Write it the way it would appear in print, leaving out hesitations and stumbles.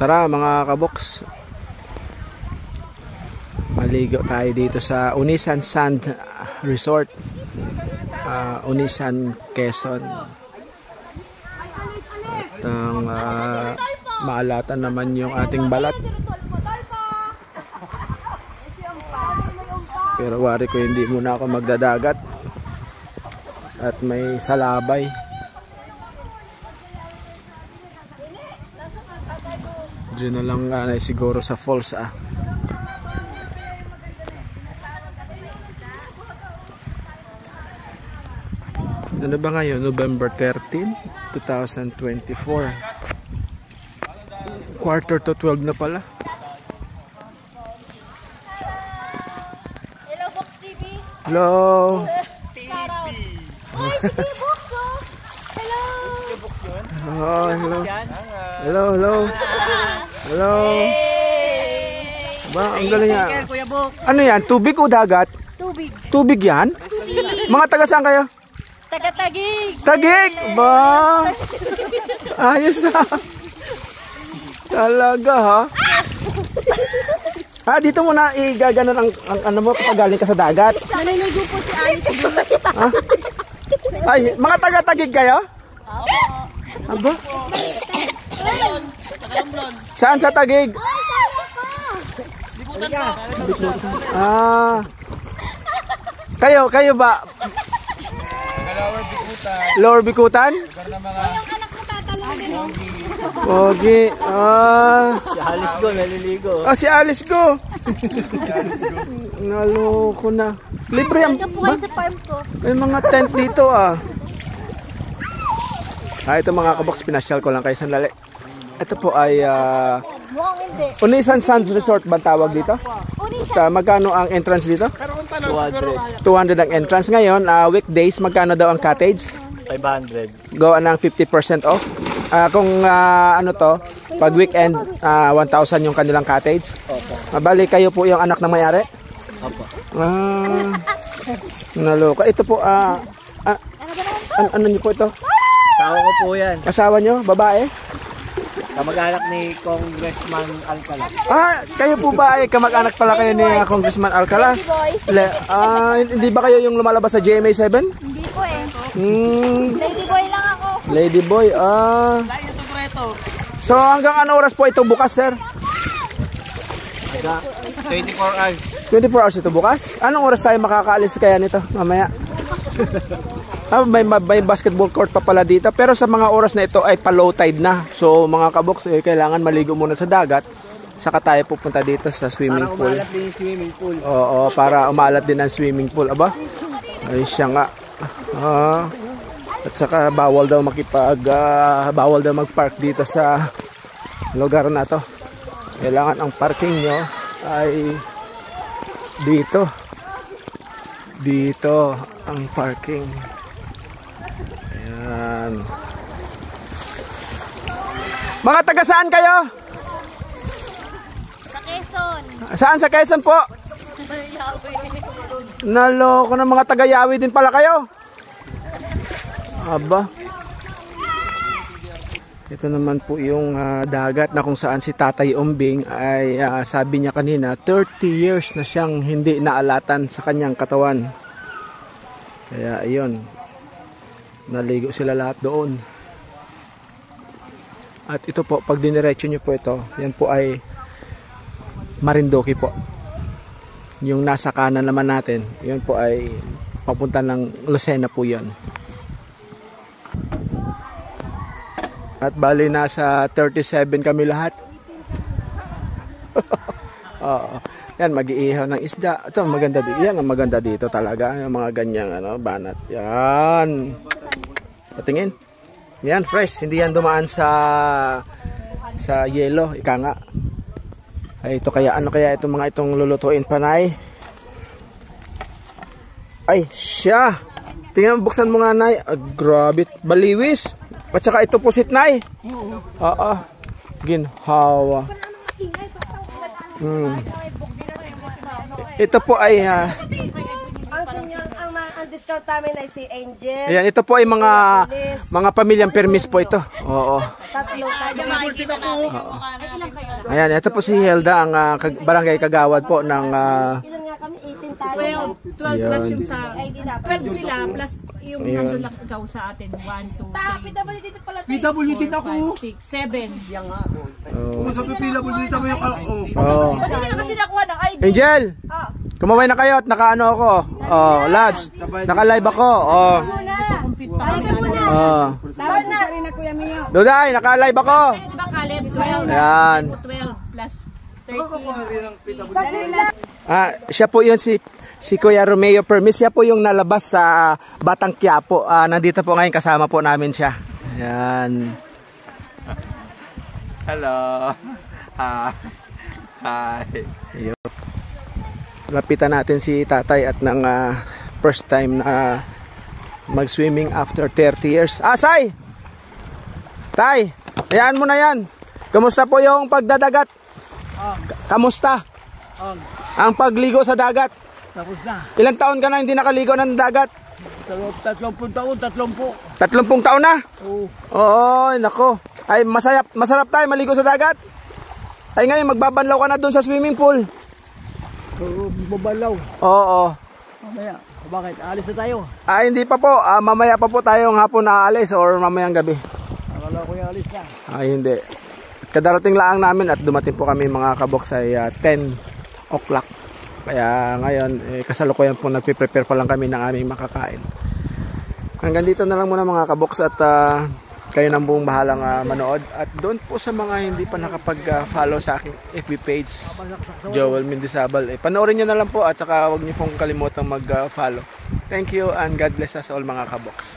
Tara mga kaboks, maligo tayo dito sa Unisan Sand Resort, Unisan, Quezon. At ang maalatan naman yung ating balat. Pero wari ko hindi muna ako magdadagat at may salabay. Diyan na lang siguro sa falls Ano ba ngayon? November 13, 2024. Quarter to 12 na pala. Hello, Box TV. Hello. TV. Hi, sige, Box. Hello. Oh, hello. Hello, hello. Hello. Ba, ang galing niya. Ano yan? Tubig o dagat? Tubig. Tubig yan? Mga taga saan kayo? Taga-Tagig. Tagig! Ba? Ayos Talaga ha? Dito muna igaganon ang ano mo kapag galing ka sa dagat. Naliligo po si Alice. Ay, mga taga-Tagig kayo? Aba? Saan sa Tagig? Kayo ba? Lower Bikutan? Yung anak ko tatalong din. Pogi. Si Alice Go naliligo. Si Alice Go. Naloko na. Libre yan. Kapuhay sa farm ko. May mga tent dito ito mga kaboks, pinasyal ko lang kayo sandali. Ito po ay Mukhang hindi. Unisan Sands Resort ba tawag dito? Unisan. Magkano ang entrance dito? 200. 200 ang entrance. Ngayon, weekdays, magkano daw ang cottage? 500. Gawa ng 50% off. Kung pag weekend, 1,000 yung kanilang cottage. Mabali kayo po yung anak ng mayari? Opo. Naloka. Ito po, ano niyo po ito? Asawa ko po yan. Asawa niyo? Babae? Kamag-anak ni Congressman Alcala. Kayo po ba ay kamag-anak pala kayo ni Congressman Alcala? Lady boy. Hindi ba kayo yung lumalabas sa GMA7? Hindi po eh. Lady Lady boy lang ako. Lady boy, So hanggang ano oras po ito bukas, sir? 24 hours. 24 hours ito bukas? Anong oras tayo makakaalis kaya nito mamaya? May basketball court pa pala dito. Pero sa mga oras na ito ay pa-low tide na. So mga kaboks, kailangan maligo muna sa dagat. Saka tayo pupunta dito sa swimming pool. Para umalat din yung swimming pool. Oo, para umalat din ang swimming pool. Aba? Ay siya nga. At saka bawal daw mag-park dito sa lugar na to. Kailangan ang parking nyo ay dito. Dito ang parking. Ayan. Mga taga saan kayo? Sa Quezon. Saan sa Quezon po? Naloko na, mga taga Yawi din pala kayo. Aba. Ito naman po yung dagat na kung saan si Tatay Umbing ay sabi niya kanina 30 years na siyang hindi naalatan sa kanyang katawan. Kaya ayun, naligo sila lahat doon. At ito po, pag diniretso nyo po ito, yan po ay Marindoki po. Yung nasa kanan naman natin, yun po ay papunta ng Lucena po yun. At bali nasa 37 kami lahat. Yan, mag-iihaw ng isda. Ito, maganda dito. Yan ang maganda dito talaga. Yung mga ganyang banat. Yan. Patingin. Yan, fresh. Hindi yan dumaan sa yelo. Ika nga. Ay, ito kaya, ano kaya itong mga itong lulutuin, panay? Ay, siya. Tingnan, buksan mo nga, Nay. Grabe. Baliwis. At saka ito po sitnay. Ginhawa. Ito po ay scout namin ay si Angel. Ayan, ito po ay mga pamilyang permis po ito. Oo. Tatlo. Ayan, ito po si Helda, ang barangay kagawad po ng... Ilan nga kami? 18 tayo. 12 plus yung sa... Ay, di dapat. 12 sila plus yung nandun lang ikaw sa atin. 1, 2, 3, PWD dito pala. PWD din ako. 5, 6, 7. Yan nga. Kung sa PWD mo yung Oh. Hindi na kasi nakuha ng ID. Angel! Kumaway na kayo at nakaano ako. Oh, Labs. Naka-live ako. Oh. Oh. Tawag na rin na Kuya Mio. Duday, naka-live ako. Diba Caleb? 12. Ayan. 12 plus 13. Siya po yun si Kuya Romeo Permis. Siya po yung nalabas sa Batang Quiapo. Nandito po ngayon, kasama po namin siya. Ayan. Hello. Hi. Lapitan natin si tatay at ng first time na mag-swimming after 30 years. Say! Tay, hayaan mo na yan. Kamusta po yung pagdadagat? Kamusta? Ang pagligo sa dagat? Tapos na. Ilang taon ka na hindi nakaligo ng dagat? 30 taon, 30. 30 taon na? Oo. Oo, nako. Ay, masarap tayo maligo sa dagat. Ay ngayon, magbabanlaw ka na doon sa swimming pool. Babalaw. Oo. Mamaya. Bakit? Alis na tayo. Hindi pa po. Mamaya pa po tayo ng hapon aalis or mamayang gabi. Akala ko yung alis na. Hindi. Kadarating lang namin at dumating po kami mga kaboks ay 10 o'clock. Kaya ngayon, kasalukuyan po nagpiprepare pa lang kami ng aming makakain. Hanggang dito na lang muna mga kaboks at kayo nang buong bahalang manood. At doon po sa mga hindi pa nakapag-follow sa aking FB page, Joel Mendizabal, panoorin nyo na lang po at saka huwag nyo pong kalimutang mag-follow. Thank you and God bless us all mga kaboks.